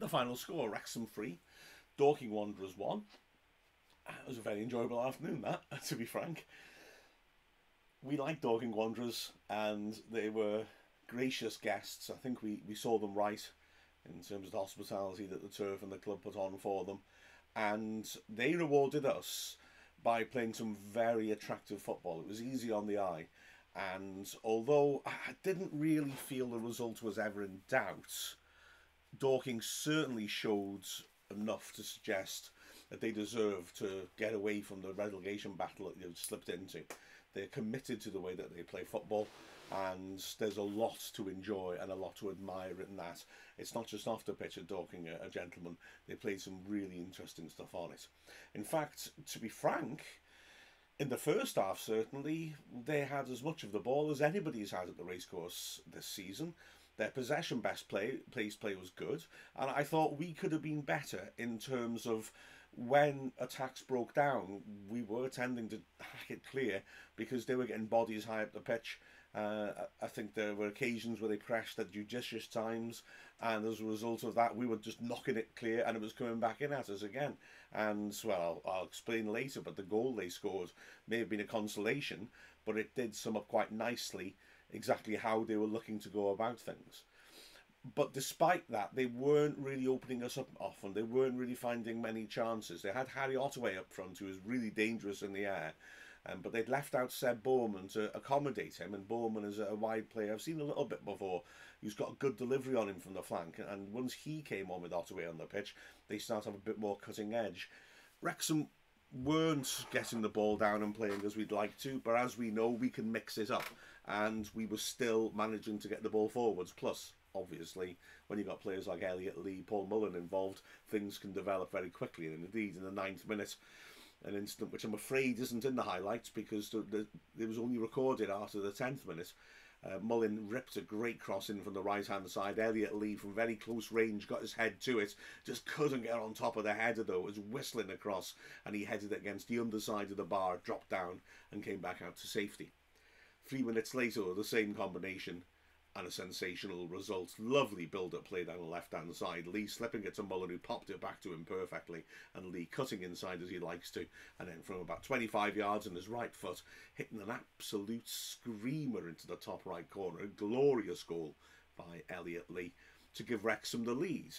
The final score, Wrexham 3, Dorking Wanderers 1. It was a very enjoyable afternoon, that, to be frank. We liked Dorking Wanderers, and they were gracious guests. I think we saw them right in terms of the hospitality that the turf and the club put on for them. And they rewarded us by playing some very attractive football. It was easy on the eye. And although I didn't really feel the result was ever in doubt, Dorking certainly showed enough to suggest that they deserve to get away from the relegation battle that they've slipped into. They're committed to the way that they play football, and there's a lot to enjoy and a lot to admire in that. It's not just off the pitch at Dorking, a gentleman. They played some really interesting stuff on it. In fact, to be frank, in the first half, certainly, they had as much of the ball as anybody's had at the racecourse this season. Their possession best play was good, and I thought we could have been better in terms of when attacks broke down, we were tending to hack it clear because they were getting bodies high up the pitch. I think there were occasions where they pressed at judicious times, and as a result of that, we were just knocking it clear, and it was coming back in at us again. And well, I'll explain later, but the goal they scored may have been a consolation, but it did sum up quite nicely exactly how they were looking to go about things. But despite that, they weren't really opening us up often. They weren't really finding many chances. They had Harry Ottaway up front, who was really dangerous in the air. But they'd left out Seb Bowman to accommodate him. And Bowman is a wide player I've seen a little bit before. Who's got a good delivery on him from the flank. And once he came on with Ottaway on the pitch, they start to have a bit more cutting edge. Wrexham weren't getting the ball down and playing as we'd like to. But as we know, we can mix it up. And we were still managing to get the ball forwards. Plus, obviously, when you've got players like Elliot Lee, Paul Mullen involved, things can develop very quickly. And indeed, in the 9th minute, an incident which I'm afraid isn't in the highlights because it was only recorded after the 10th minute. Mullen ripped a great cross in from the right-hand side. Elliot Lee, from very close range, got his head to it. Just couldn't get on top of the header, though. It was whistling across, and he headed it against the underside of the bar, dropped down, and came back out to safety. 3 minutes later, the same combination, and a sensational result. Lovely build-up play down the left-hand side. Lee slipping it to Mullen, who popped it back to him perfectly, and Lee cutting inside as he likes to, and then from about 25 yards on his right foot, hitting an absolute screamer into the top right corner. A glorious goal by Elliot Lee to give Wrexham the lead.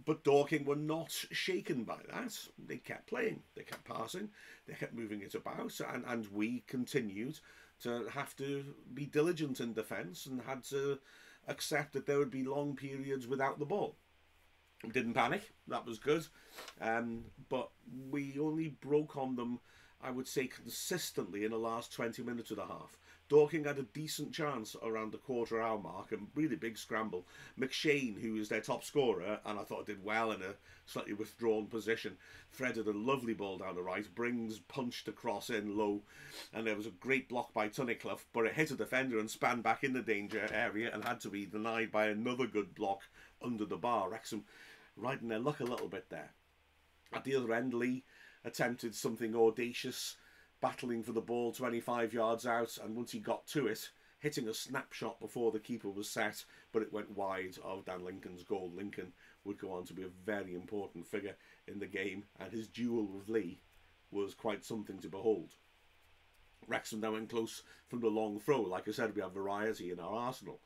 But Dorking were not shaken by that. They kept playing, they kept passing, they kept moving it about, and we continued to have to be diligent in defence and had to accept that there would be long periods without the ball. We didn't panic, that was good, but we only broke on them, I would say, consistently in the last 20 minutes of the half. Dorking had a decent chance around the quarter-hour mark, a really big scramble. McShane, who is their top scorer, and I thought did well in a slightly withdrawn position, threaded a lovely ball down the right, punched across in low, and there was a great block by Tunnicliffe, but it hit a defender and span back in the danger area and had to be denied by another good block under the bar. Wrexham riding their luck a little bit there. At the other end, Lee attempted something audacious, battling for the ball 25 yards out, and once he got to it, hitting a snapshot before the keeper was set, but it went wide of Dan Lincoln's goal. Lincoln would go on to be a very important figure in the game, and his duel with Lee was quite something to behold. Wrexham now went close from the long throw. Like I said, we have variety in our arsenal.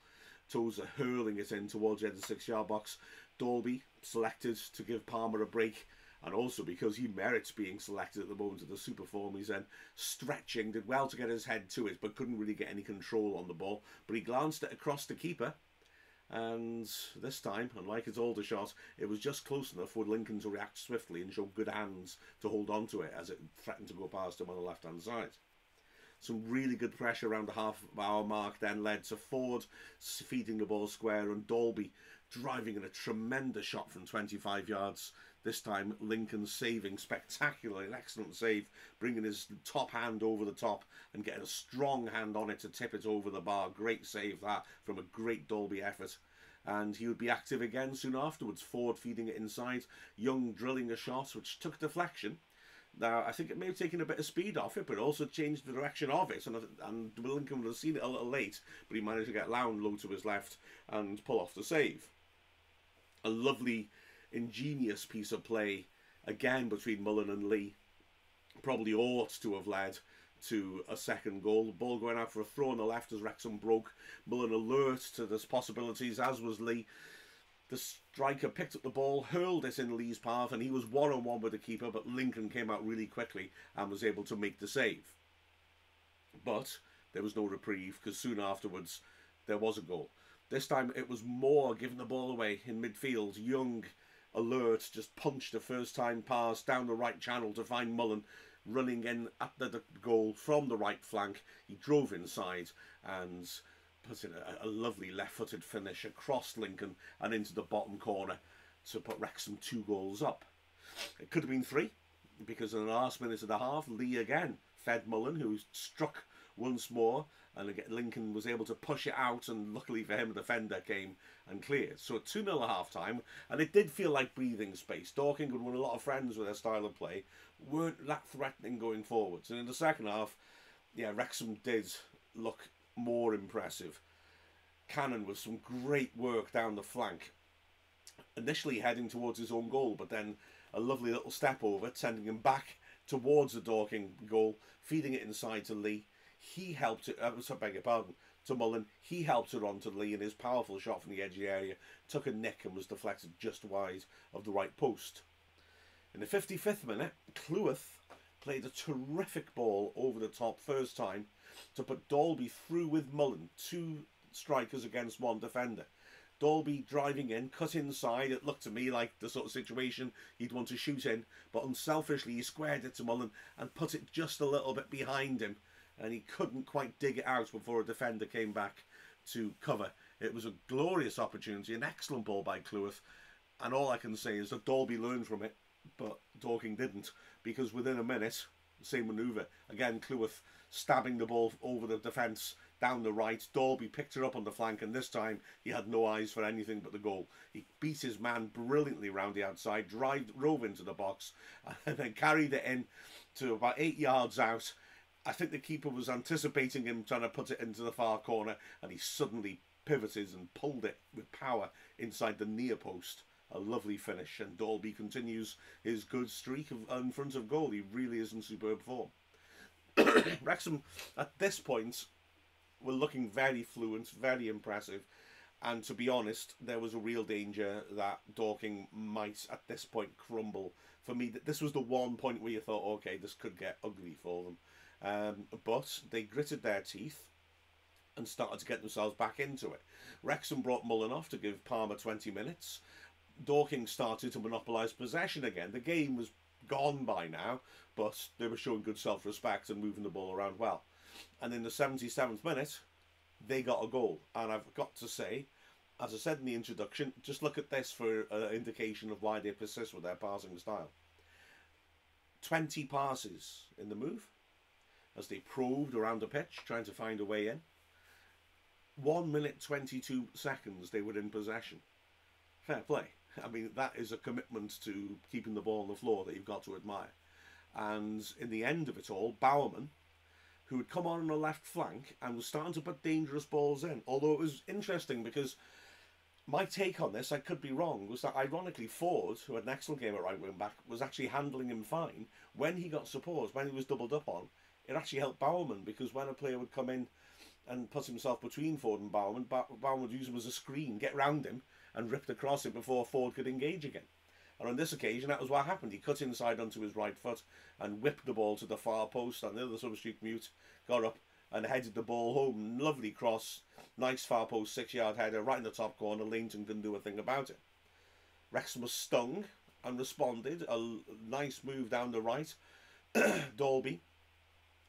Tozer hurling it in towards the end of the 6-yard box. Dalby selected to give Palmer a break, and also because he merits being selected at the moment of the super form. He's then stretching, did well to get his head to it, but couldn't really get any control on the ball. But he glanced it across the keeper, and this time, unlike his older shot, it was just close enough for Lincoln to react swiftly and show good hands to hold on to it as it threatened to go past him on the left-hand side. Some really good pressure around the half-hour mark then led to Ford feeding the ball square and Dalby driving in a tremendous shot from 25 yards. This time Lincoln saving spectacularly, an excellent save, bringing his top hand over the top and getting a strong hand on it to tip it over the bar. Great save that from a great Dalby effort. And he would be active again soon afterwards. Ford feeding it inside, Young drilling a shot which took deflection. Now, I think it may have taken a bit of speed off it, but also changed the direction of it. And Lincoln would have seen it a little late, but he managed to get Lown low to his left and pull off the save. A lovely, ingenious piece of play, again, between Mullen and Lee. Probably ought to have led to a second goal. The ball going out for a throw on the left as Wrexham broke. Mullen alert to this possibilities, as was Lee. The striker picked up the ball, hurled it in Lee's path, and he was one-on-one with the keeper, but Lincoln came out really quickly and was able to make the save. But there was no reprieve, because soon afterwards there was a goal. This time it was Moore giving the ball away in midfield. Young, alert, just punched a first-time pass down the right channel to find Mullen running in at the goal from the right flank. He drove inside and put in a lovely left-footed finish across Lincoln and into the bottom corner to put Wrexham 2 goals up. It could have been 3, because in the last minute of the half, Lee again fed Mullen, who struck once more, and again Lincoln was able to push it out, and luckily for him a defender came and cleared. So 2-0 at half time, and it did feel like breathing space. Dorking had won a lot of friends with their style of play, weren't that threatening going forwards, and in the second half, yeah, Wrexham did look more impressive. Cannon with some great work down the flank, initially heading towards his own goal, but then a lovely little step over, sending him back towards the Dorking goal, feeding it inside to Lee. He helped it, beg your pardon, to Mullen. He helped it on to Lee, and his powerful shot from the edge of the area took a nick and was deflected just wide of the right post. In the 55th minute, Cleworth played a terrific ball over the top first time to put Dalby through with Mullen, 2 strikers against 1 defender. Dalby driving in, cut inside. It looked to me like the sort of situation he'd want to shoot in, but unselfishly he squared it to Mullen and put it just a little bit behind him, and he couldn't quite dig it out before a defender came back to cover. It was a glorious opportunity, an excellent ball by Cleworth, and all I can say is that Dalby learned from it, but Dorking didn't, because within a minute, same manoeuvre. Again, Cleworth stabbing the ball over the defence down the right. Dalby picked her up on the flank, and this time he had no eyes for anything but the goal. He beat his man brilliantly round the outside, drove into the box, and then carried it in to about 8 yards out. I think the keeper was anticipating him trying to put it into the far corner, and he suddenly pivoted and pulled it with power inside the near post. A lovely finish, and Dalby continues his good streak in front of goal. He really is in superb form. Wrexham, at this point, were looking very fluent, very impressive, and to be honest, there was a real danger that Dorking might, at this point, crumble. For me, this was the one point where you thought, okay, this could get ugly for them. But they gritted their teeth and started to get themselves back into it. Wrexham brought Mullen off to give Palmer 20 minutes. Dorking started to monopolise possession again. The game was gone by now, but they were showing good self-respect and moving the ball around well. And in the 77th minute, they got a goal. And I've got to say, as I said in the introduction, just look at this for an indication of why they persist with their passing style. 20 passes in the move, as they probed around the pitch, trying to find a way in. 1 minute 22 seconds they were in possession. Fair play. I mean, that is a commitment to keeping the ball on the floor that you've got to admire. And in the end of it all, Bowerman, who had come on the left flank and was starting to put dangerous balls in. Although it was interesting, because my take on this, I could be wrong, was that ironically Ford, who had an excellent game at right wing back, was actually handling him fine. When he got support, when he was doubled up on, it actually helped Bowerman, because when a player would come in and put himself between Ford and Bowerman, Bowerman would use him as a screen, get round him and ripped across it before Ford could engage again. And on this occasion, that was what happened. He cut inside onto his right foot and whipped the ball to the far post, and the other substitute mute got up and headed the ball home. Lovely cross, nice far post, 6-yard header, right in the top corner. Lainton couldn't do a thing about it. Wrexham was stung and responded. A nice move down the right. Dalby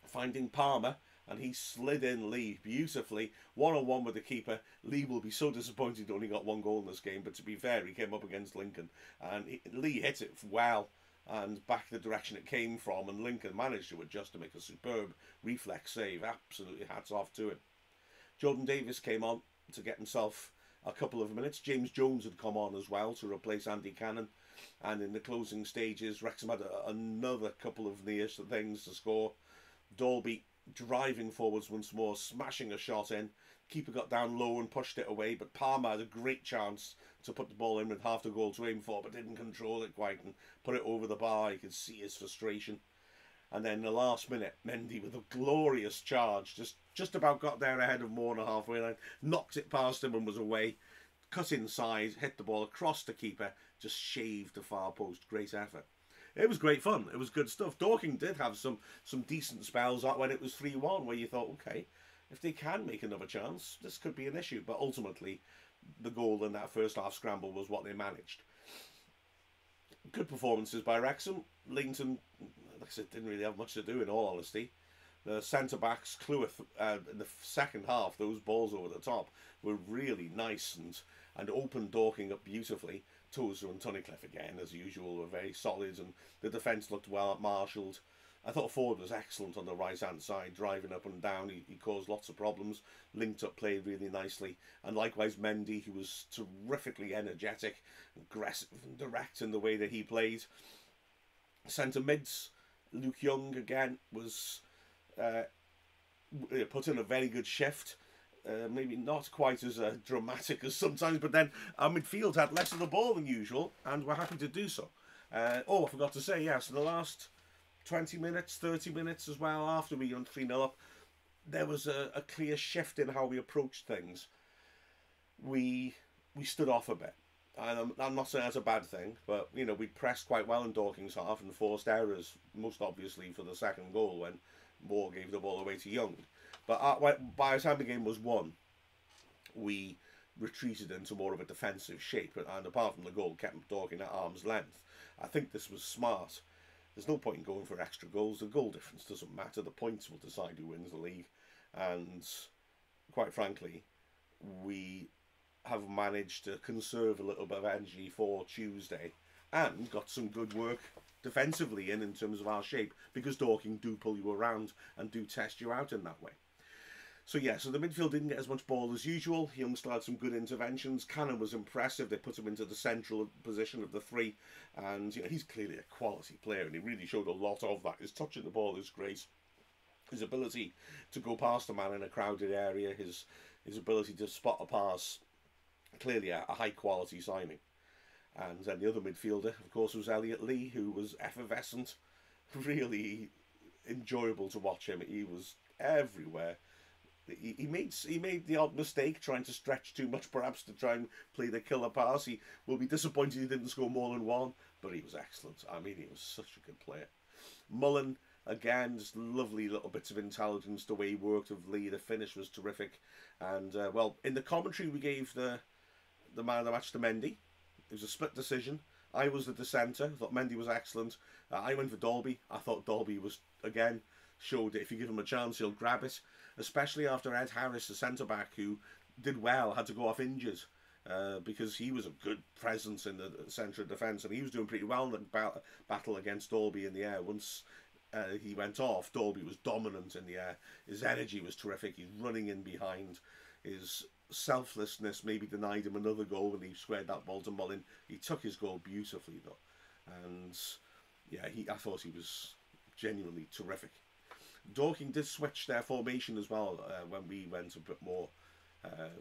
finding Palmer, and he slid in Lee beautifully, one-on-one with the keeper. Lee will be so disappointed he only got 1 goal in this game, but to be fair, he came up against Lincoln, and Lee hit it well and back the direction it came from, and Lincoln managed to adjust to make a superb reflex save. Absolutely hats off to him. Jordan Davis came on to get himself a couple of minutes. James Jones had come on as well to replace Andy Cannon, and in the closing stages, Wrexham had another couple of near things to score. Dalby driving forwards once more, smashing a shot in, Keeper got down low and pushed it away, but Palmer had a great chance to put the ball in with half the goal to aim for, but didn't control it quite and put it over the bar. You could see his frustration. And then the last minute, Mendy with a glorious charge, just about got there ahead of Moore on the halfway line, knocked it past him and was away. Cut inside, hit the ball across the keeper, just shaved the far post. Great effort. It was great fun. It was good stuff. Dorking did have some decent spells when it was 3-1, where you thought, okay, if they can make another chance, this could be an issue. But ultimately, the goal in that first half scramble was what they managed. Good performances by Wrexham. Leighton, like I said, didn't really have much to do, in all honesty. The centre-backs, Cleworth, in the second half, those balls over the top were really nice and opened Dorking up beautifully. Tozer and Tunnicliffe, again, as usual, were very solid, and the defence looked well marshalled. I thought Ford was excellent on the right-hand side, driving up and down. He caused lots of problems, linked up, played really nicely. And likewise, Mendy, who was terrifically energetic, aggressive and direct in the way that he played. Centre mids, Luke Young, again, was put in a very good shift. Maybe not quite as dramatic as sometimes, but then our midfield had less of the ball than usual, and we're happy to do so. I forgot to say, yes, in the last 20 minutes, 30 minutes as well, after we went 3-0 up, there was a clear shift in how we approached things. We stood off a bit. And I'm not saying that's a bad thing, but, you know, we pressed quite well in Dorking's half and forced errors, most obviously for the second goal when Moore gave the ball away to Young. But by the time the game was won, we retreated into more of a defensive shape, and apart from the goal, kept Dorking at arm's length. I think this was smart. There's no point in going for extra goals. The goal difference doesn't matter. The points will decide who wins the league. And quite frankly, we have managed to conserve a little bit of energy for Tuesday and got some good work defensively in terms of our shape, because Dorking do pull you around and do test you out in that way. So yeah, so the midfield didn't get as much ball as usual. Young still had some good interventions. Cannon was impressive. They put him into the central position of the three, and you know, he's clearly a quality player, and he really showed a lot of that. His touching the ball is great. His ability to go past a man in a crowded area, his ability to spot a pass, clearly a high quality signing. And then the other midfielder, of course, was Elliot Lee, who was effervescent, really enjoyable to watch him. He was everywhere. He made the odd mistake trying to stretch too much, perhaps, to try and play the killer pass. He will be disappointed he didn't score more than one, but he was excellent. I mean, he was such a good player. Mullen, again, just lovely little bits of intelligence, the way he worked with Lee. The finish was terrific. And, well, in the commentary, we gave the man of the match to Mendy. It was a split decision. I was the dissenter. I thought Mendy was excellent. I went for Dalby. I thought Dalby was, again, showed that if you give him a chance, he'll grab it. Especially after Ed Harris, the centre-back, who did well, had to go off injured. Because he was a good presence in the centre of defence, and he was doing pretty well in the battle against Dalby in the air. Once he went off, Dalby was dominant in the air. His energy was terrific. He's running in behind. His selflessness maybe denied him another goal when he squared that ball to Mullen. He took his goal beautifully, though. And yeah, I thought he was genuinely terrific. Dorking did switch their formation as well when we went a bit more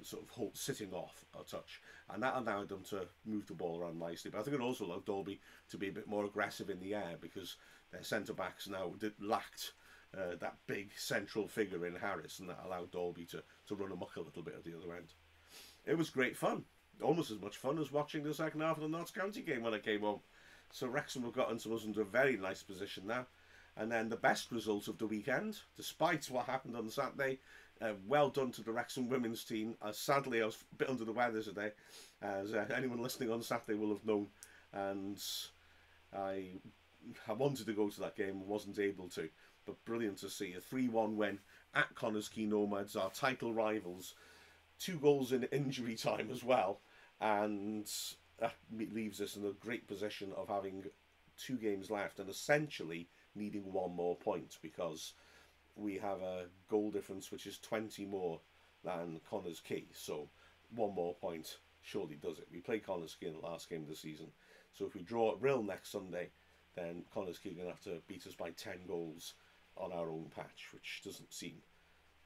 sort of sitting off a touch, and that allowed them to move the ball around nicely. But I think it also allowed Dalby to be a bit more aggressive in the air, because their centre-backs now lacked that big central figure in Harris, and that allowed Dalby to run amok a little bit at the other end. It was great fun, almost as much fun as watching the second half of the Notts County game when I came home. So Wrexham have gotten to us into a very nice position now. And then the best result of the weekend, despite what happened on Saturday, well done to the Wrexham women's team. Sadly, I was a bit under the weather today, as anyone listening on Saturday will have known. And I wanted to go to that game and wasn't able to. But brilliant to see a 3-1 win at Connors Quay Nomads, our title rivals. 2 goals in injury time as well. And that leaves us in a great position of having 2 games left and essentially needing 1 more point, because we have a goal difference which is 20 more than Connors Quay. So 1 more point surely does it. We play Connors Quay in the last game of the season. So if we draw at Rill next Sunday, then Connors Quay are going to have to beat us by 10 goals on our own patch, which doesn't seem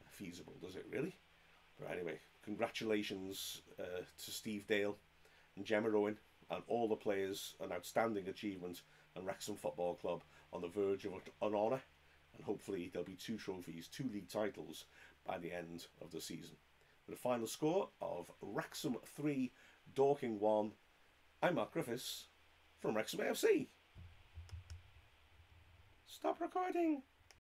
feasible, does it really? But anyway, congratulations to Steve Dale and Gemma Owen and all the players. An outstanding achievement, and Wrexham Football Club on the verge of an honour, and hopefully there'll be 2 trophies, 2 league titles by the end of the season. With a final score of Wrexham 3, Dorking 1, I'm Mark Griffiths from Wrexham AFC. Stop recording.